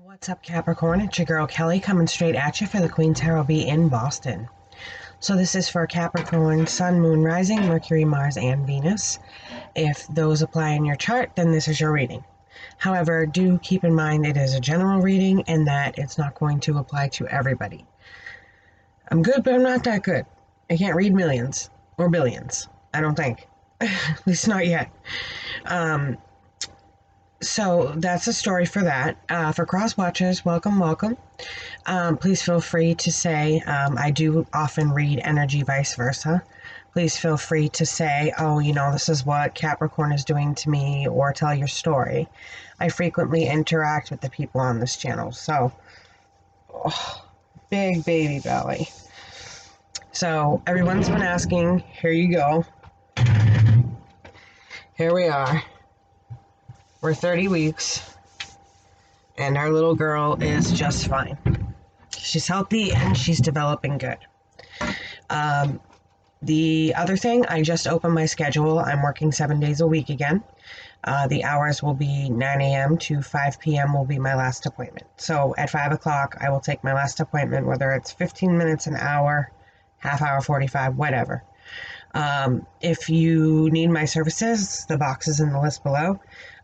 What's up, Capricorn? It's your girl Kelly coming straight at you for the Queen Tarot Bee in Boston. So this is for Capricorn, Sun, Moon, Rising, Mercury, Mars, and Venus. If those apply in your chart, then this is your reading. However, do keep in mind it is a general reading and that it's not going to apply to everybody. I'm good, but I'm not that good. I can't read millions or billions, I don't think. At least not yet. So that's a story for that. For cross watchers, welcome, welcome. Please feel free to say, I do often read energy vice versa. Please feel free to say, oh, this is what Capricorn is doing to me, or tell your story. I frequently interact with the people on this channel. So, big baby belly. So everyone's been asking, here you go. Here we are. We're 30 weeks, and our little girl is just fine. She's healthy, and she's developing good. The other thing, I just opened my schedule. I'm working 7 days a week again. The hours will be 9 a.m. to 5 p.m. will be my last appointment. So at 5 o'clock, I will take my last appointment, whether it's 15 minutes, an hour, half hour, 45, whatever. If you need my services, the box is in the list below.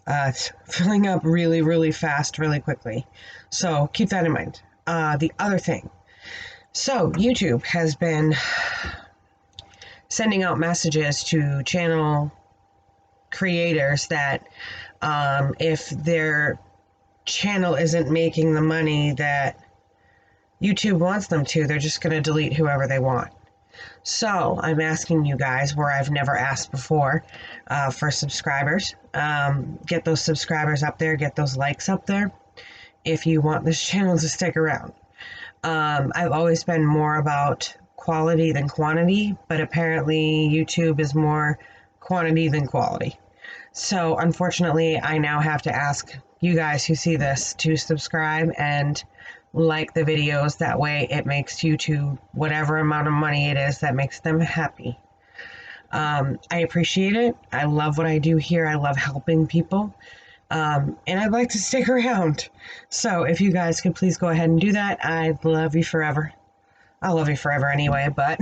It's filling up really, really fast, really quickly. So keep that in mind. The other thing. So YouTube has been sending out messages to channel creators that if their channel isn't making the money that YouTube wants them to, they're just going to delete whoever they want. So I'm asking you guys, where I've never asked before, for subscribers. Get those subscribers up there, get those likes up there if you want this channel to stick around. I've always been more about quality than quantity, but apparently YouTube is more quantity than quality. So unfortunately, I now have to ask you guys who see this to subscribe and like the videos. That way it makes YouTube whatever amount of money it is that makes them happy. I appreciate it. I love what I do here. I love helping people. And I'd like to stick around. So if you guys could please go ahead and do that, I'd love you forever. I'll love you forever anyway, but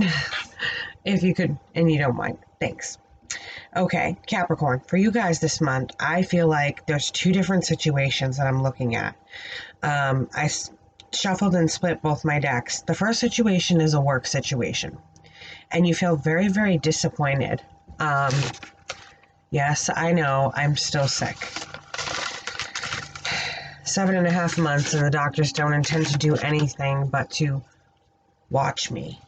if you could, and you don't mind, thanks. Okay, Capricorn, for you guys this month, I feel like there's two different situations that I'm looking at. I shuffled and split both my decks. The first situation is a work situation, and you feel very, very disappointed. Yes, I know, I'm still sick. 7.5 months, and the doctors don't intend to do anything but to watch me.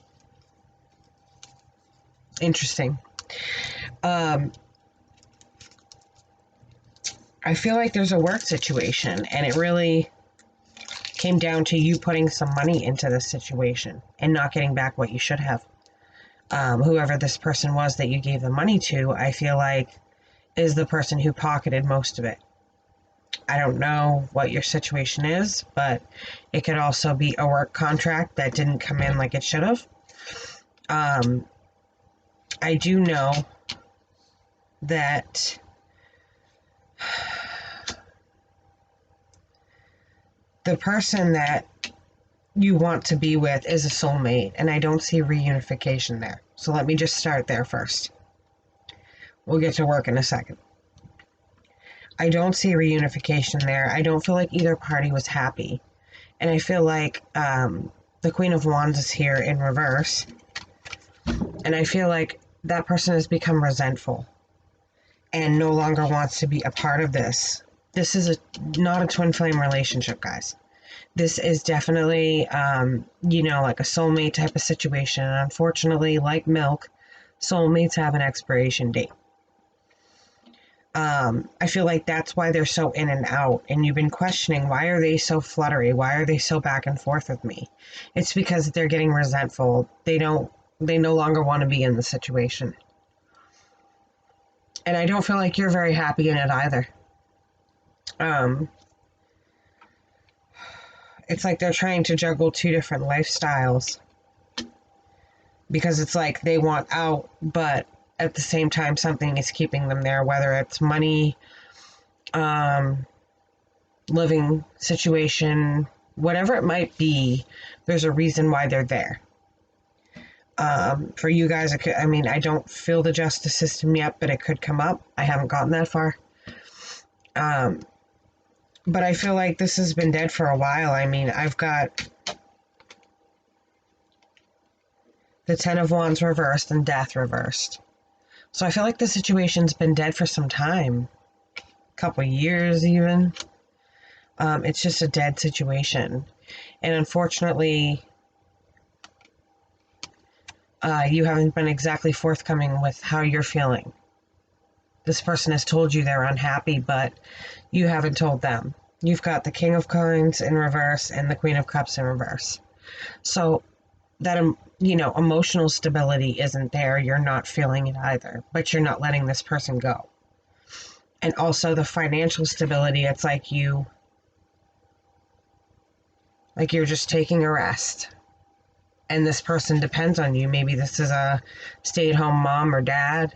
Interesting. I feel like there's a work situation, and it really came down to you putting some money into this situation and not getting back what you should have. Whoever this person was that you gave the money to, I feel like is the person who pocketed most of it. I don't know what your situation is, but it could also be a work contract that didn't come in like it should have. I do know that the person that you want to be with is a soulmate, and I don't see reunification there. So let me just start there first. We'll get to work in a second. I don't see reunification there. I don't feel like either party was happy. And I feel like the Queen of Wands is here in reverse. And I feel like that person has become resentful and no longer wants to be a part of this. This is not a twin flame relationship, guys. This is definitely, like a soulmate type of situation. And unfortunately, like milk, soulmates have an expiration date. I feel like that's why they're so in and out, and you've been questioning, why are they so fluttery? Why are they so back and forth with me? It's because they're getting resentful. They no longer want to be in the situation. And I don't feel like you're very happy in it either. It's like they're trying to juggle two different lifestyles, because it's like they want out, but at the same time something is keeping them there, whether it's money, living situation, whatever it might be, there's a reason why they're there. For you guys, I don't feel the justice system yet, but it could come up. I haven't gotten that far. But I feel like this has been dead for a while. I mean, I've got the Ten of Wands reversed and Death reversed. So I feel like the situation's been dead for some time. A couple years even. It's just a dead situation. And unfortunately, you haven't been exactly forthcoming with how you're feeling. This person has told you they're unhappy, but you haven't told them. You've got the King of Coins in reverse and the Queen of Cups in reverse. So that, emotional stability isn't there. You're not feeling it either, but you're not letting this person go. And also the financial stability, it's like you're just taking a rest. And this person depends on you. Maybe this is a stay-at-home mom or dad.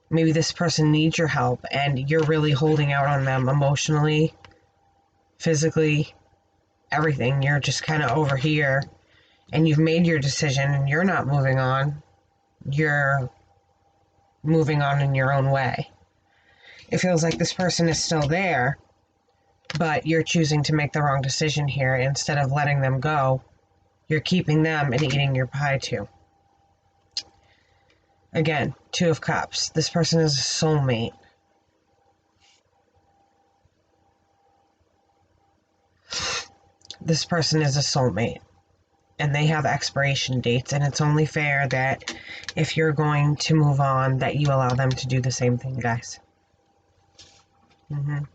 Maybe this person needs your help and you're really holding out on them emotionally, physically, everything. You're just kind of over here and you've made your decision and you're not moving on. You're moving on in your own way. It feels like this person is still there, but you're choosing to make the wrong decision here. Instead of letting them go, you're keeping them and eating your pie too. Again, Two of Cups. This person is a soulmate. This person is a soulmate. And they have expiration dates. And it's only fair that if you're going to move on, that you allow them to do the same thing, guys. The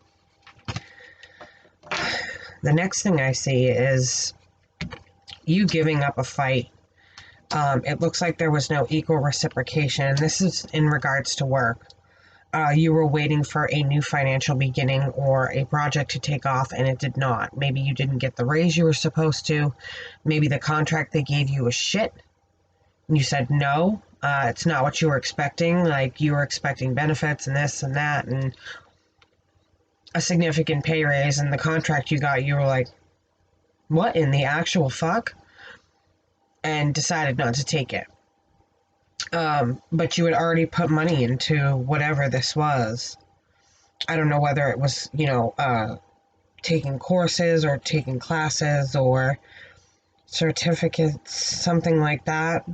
next thing I see is you giving up a fight. It looks like there was no equal reciprocation. This is in regards to work. You were waiting for a new financial beginning or a project to take off and it did not. Maybe you didn't get the raise you were supposed to. Maybe the contract they gave you was shit. And you said no. It's not what you were expecting. Like you were expecting benefits and this and that and a significant pay raise, and the contract you got, you were like, what in the actual fuck? And decided not to take it. But you had already put money into whatever this was. I don't know whether it was, taking courses or taking classes or certificates, something like that.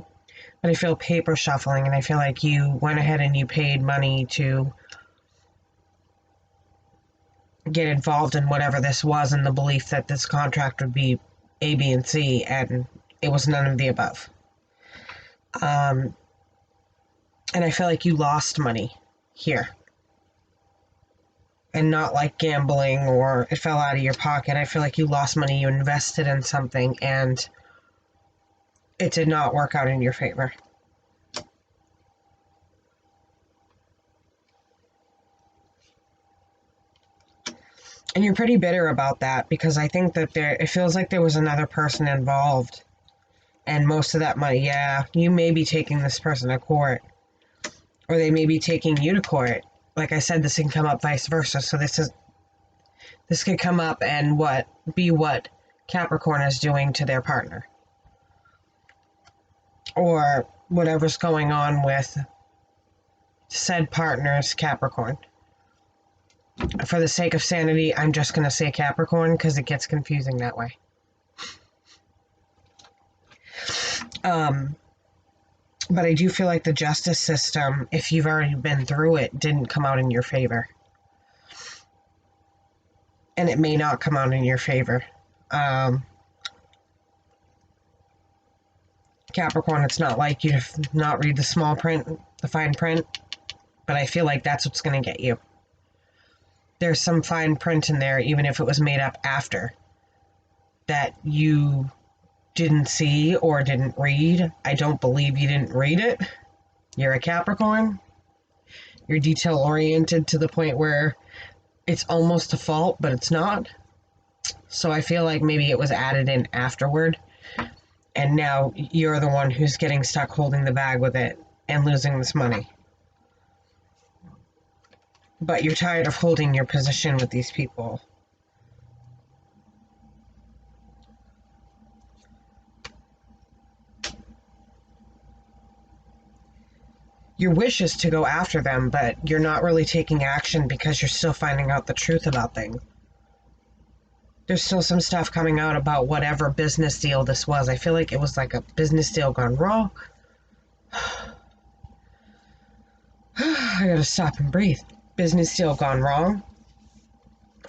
But I feel paper shuffling, and I feel like you went ahead and you paid money to get involved in whatever this was in the belief that this contract would be A, B, and C, and it was none of the above. And I feel like you lost money here. And not like gambling or it fell out of your pocket. I feel like you lost money, you invested in something, and it did not work out in your favor. And you're pretty bitter about that because I think that it feels like there was another person involved. And most of that money, yeah, you may be taking this person to court. Or they may be taking you to court. Like I said, this can come up vice versa. So this could come up and be what Capricorn is doing to their partner. Or whatever's going on with said partner's Capricorn. For the sake of sanity, I'm just going to say Capricorn because it gets confusing that way. But I do feel like the justice system, if you've already been through it, didn't come out in your favor. And it may not come out in your favor. Capricorn, it's not like you to not read the small print, the fine print, but I feel like that's what's going to get you. There's some fine print in there, even if it was made up after, that you didn't see or didn't read. I don't believe you didn't read it. You're a Capricorn. You're detail-oriented to the point where it's almost a fault, but it's not. So I feel like maybe it was added in afterward. And now you're the one who's getting stuck holding the bag with it and losing this money. but you're tired of holding your position with these people. Your wish is to go after them, but you're not really taking action because you're still finding out the truth about things. There's still some stuff coming out about whatever business deal this was. I feel like it was like a business deal gone wrong. I gotta stop and breathe. Business deal gone wrong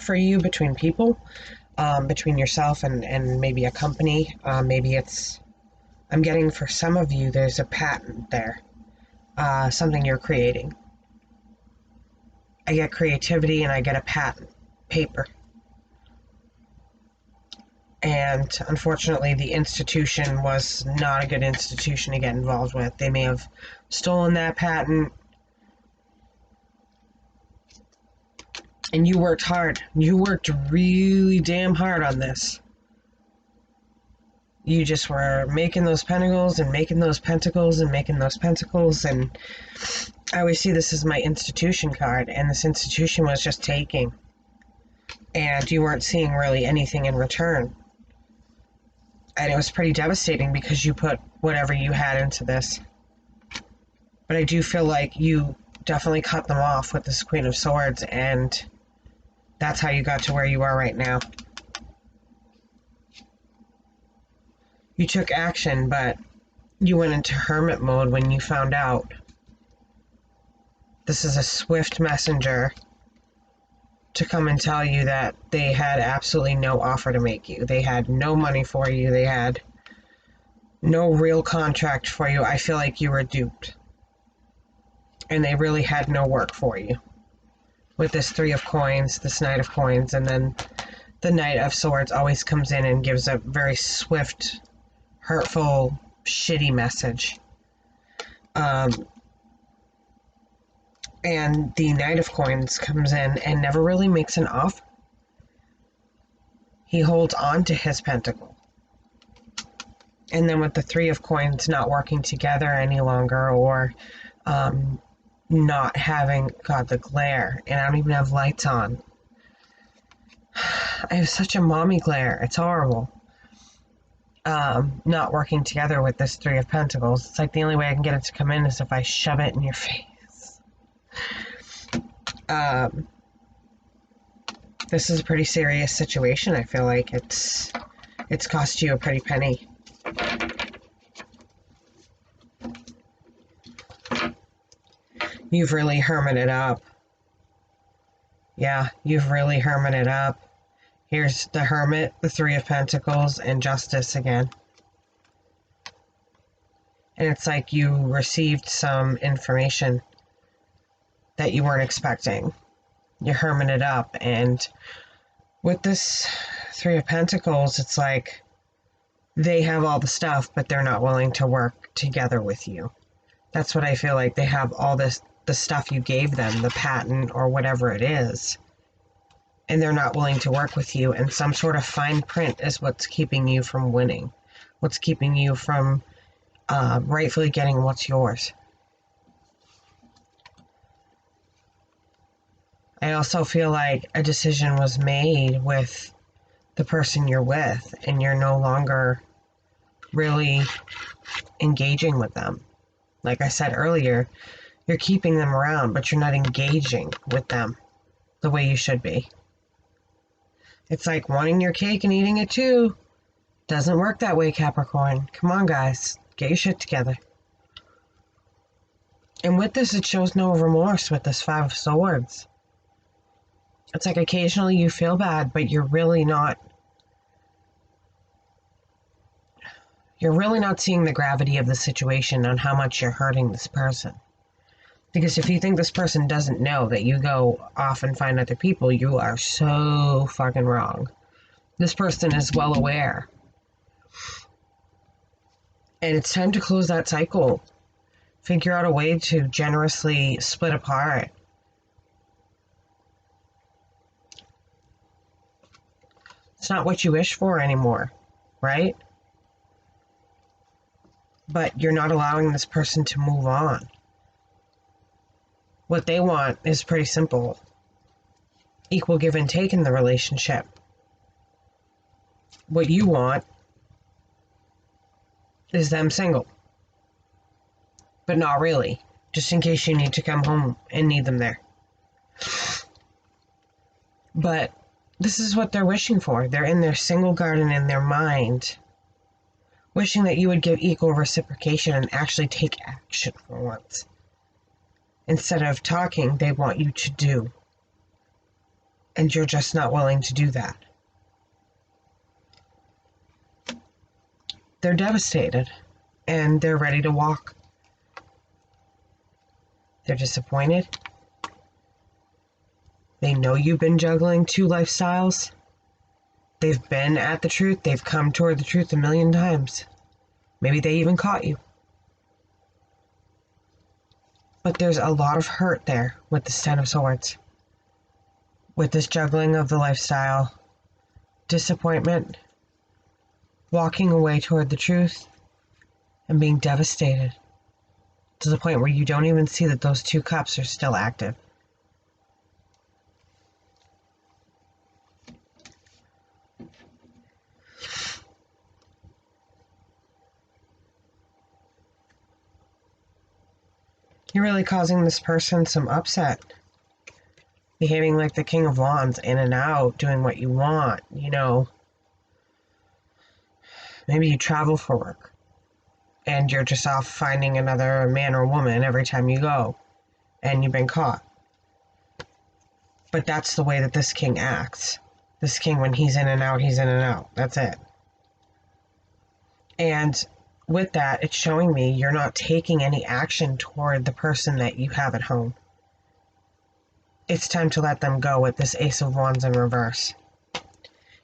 for you between people, between yourself and maybe a company. Maybe it's, I'm getting for some of you, there's a patent there. Something you're creating. I get creativity and I get a patent paper. And unfortunately, the institution was not a good institution to get involved with. They may have stolen that patent. And you worked hard. You worked really damn hard on this. You just were making those pentacles and making those pentacles and making those pentacles. And I always see this as my institution card. And this institution was just taking. And you weren't seeing really anything in return. And it was pretty devastating because you put whatever you had into this. But I do feel like you definitely cut them off with this Queen of Swords. And that's how you got to where you are right now. You took action, but you went into hermit mode when you found out. This is a swift messenger to come and tell you that they had absolutely no offer to make you. They had no money for you. They had no real contract for you. I feel like you were duped. And they really had no work for you. With this Three of Coins, this Knight of Coins, and then the Knight of Swords always comes in and gives a very swift, hurtful, shitty message. And the Knight of Coins comes in and never really makes an offer. He holds on to his pentacle. And then with the Three of Coins not working together any longer, or not having, God, the glare, and I don't even have lights on. I have such a mommy glare. It's horrible. Not working together with this Three of Pentacles. It's like the only way I can get it to come in is if I shove it in your face. This is a pretty serious situation. I feel like it's cost you a pretty penny. You've really hermited up. Yeah, you've really hermited up. Here's the Hermit, the Three of Pentacles, and Justice again. And it's like you received some information that you weren't expecting. You hermited up, and with this Three of Pentacles, it's like they have all the stuff, but they're not willing to work together with you. That's what I feel like. They have all this, the stuff you gave them, the patent or whatever it is, and they're not willing to work with you, and some sort of fine print is what's keeping you from winning, what's keeping you from rightfully getting what's yours. I also feel like a decision was made with the person you're with, and you're no longer really engaging with them. Like I said earlier, you're keeping them around, but you're not engaging with them the way you should be. It's like wanting your cake and eating it too. Doesn't work that way, Capricorn. Come on, guys. Get your shit together. And with this, it shows no remorse with this Five of Swords. It's like occasionally you feel bad, but you're really not seeing the gravity of the situation on how much you're hurting this person. Because if you think this person doesn't know that you go off and find other people, you are so fucking wrong. This person is well aware. And it's time to close that cycle. Figure out a way to generously split apart. It's not what you wish for anymore, right? But you're not allowing this person to move on. What they want is pretty simple. Equal give and take in the relationship. What you want is them single. But not really. Just in case you need to come home and need them there. But this is what they're wishing for. They're in their single garden in their mind, wishing that you would give equal reciprocation and actually take action for once. Instead of talking, they want you to do. And you're just not willing to do that. They're devastated and they're ready to walk. They're disappointed. They know you've been juggling 2 lifestyles. They've been at the truth. They've come toward the truth a million times. Maybe they even caught you. But there's a lot of hurt there with this 10 of Swords. With this juggling of the lifestyle, disappointment, walking away toward the truth, and being devastated to the point where you don't even see that those 2 cups are still active. You're really causing this person some upset. Behaving like the King of Wands, in and out, doing what you want, you know. Maybe you travel for work and you're just off finding another man or woman every time you go and you've been caught. But that's the way that this king acts. This king, when he's in and out, he's in and out. That's it. And with that, it's showing me you're not taking any action toward the person that you have at home. It's time to let them go with this Ace of Wands in reverse.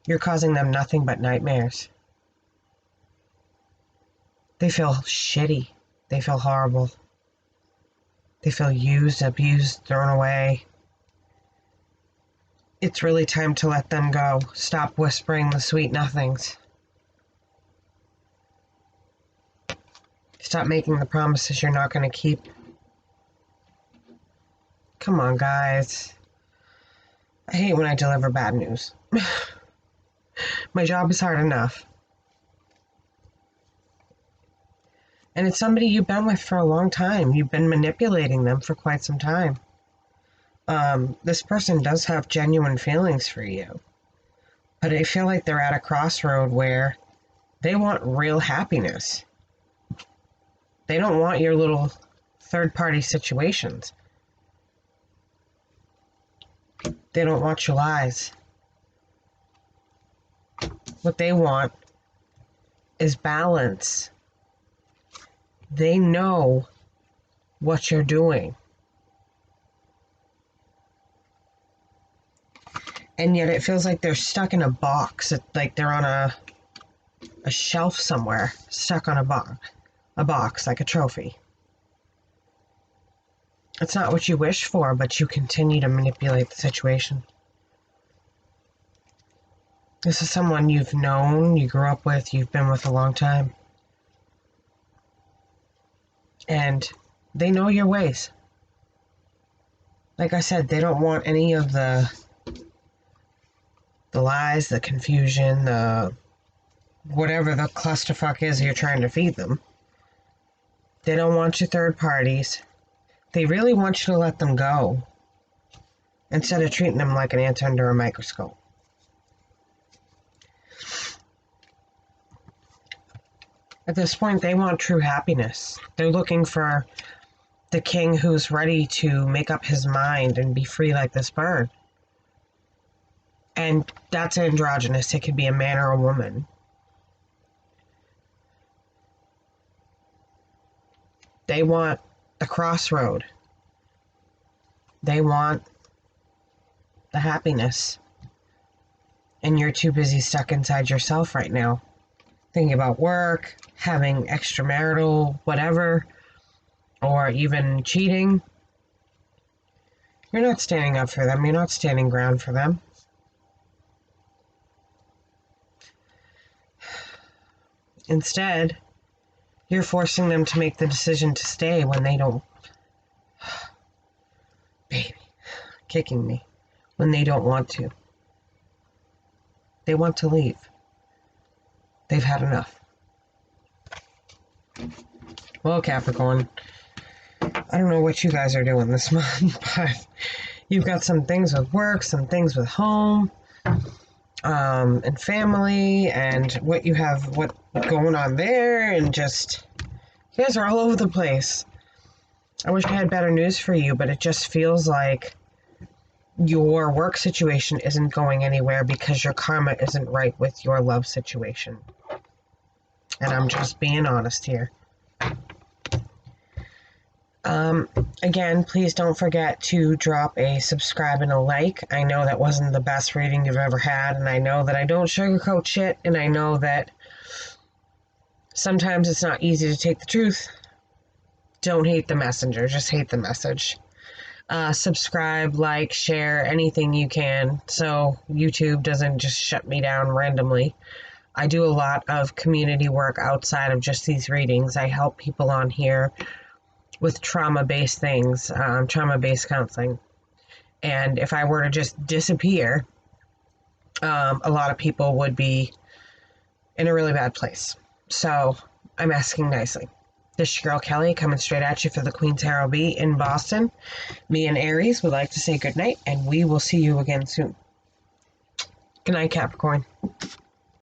You're causing them nothing but nightmares. They feel shitty. They feel horrible. They feel used, abused, thrown away. It's really time to let them go. Stop whispering the sweet nothings. Stop making the promises you're not going to keep. Come on, guys. I hate when I deliver bad news. My job is hard enough. And it's somebody you've been with for a long time. You've been manipulating them for quite some time. This person does have genuine feelings for you. But I feel like they're at a crossroad where they want real happiness. They don't want your little third-party situations. They don't want your lies. What they want is balance. They know what you're doing. And yet it feels like they're stuck in a box. Like they're on a shelf somewhere, stuck on a box, like a trophy. It's not what you wish for, but you continue to manipulate the situation. This is someone you've known, you grew up with, you've been with a long time. And they know your ways. Like I said, they don't want any of the lies, the confusion, the whatever the clusterfuck is you're trying to feed them. They don't want your third parties. They really want you to let them go instead of treating them like an ant under a microscope. At this point, they want true happiness. They're looking for the king who's ready to make up his mind and be free like this bird. And that's androgynous. It could be a man or a woman. They want the crossroad. They want the happiness. And you're too busy stuck inside yourself right now, thinking about work, having extramarital whatever, or even cheating. You're not standing up for them. You're not standing ground for them. Instead, you're forcing them to make the decision to stay when they don't. kicking me when they don't want to. They want to leave. They've had enough. Well, Capricorn, I don't know what you guys are doing this month, but you've got some things with work, some things with home, and family, and what going on there, and just, you guys are all over the place. I wish I had better news for you, but it just feels like your work situation isn't going anywhere because your karma isn't right with your love situation. And I'm just being honest here. Again, please don't forget to drop a subscribe and a like. I know that wasn't the best reading you've ever had, and I know that I don't sugarcoat shit, and I know that sometimes it's not easy to take the truth. Don't hate the messenger, just hate the message. Subscribe, like, share, anything you can so YouTube doesn't just shut me down randomly. I do a lot of community work outside of just these readings. I help people on here with trauma-based things, trauma-based counseling. And if I were to just disappear, a lot of people would be in a really bad place. So I'm asking nicely. This is your girl Kelly coming straight at you for the Queen Tarot B in Boston. Me and Aries would like to say goodnight, and we will see you again soon. Good night, Capricorn.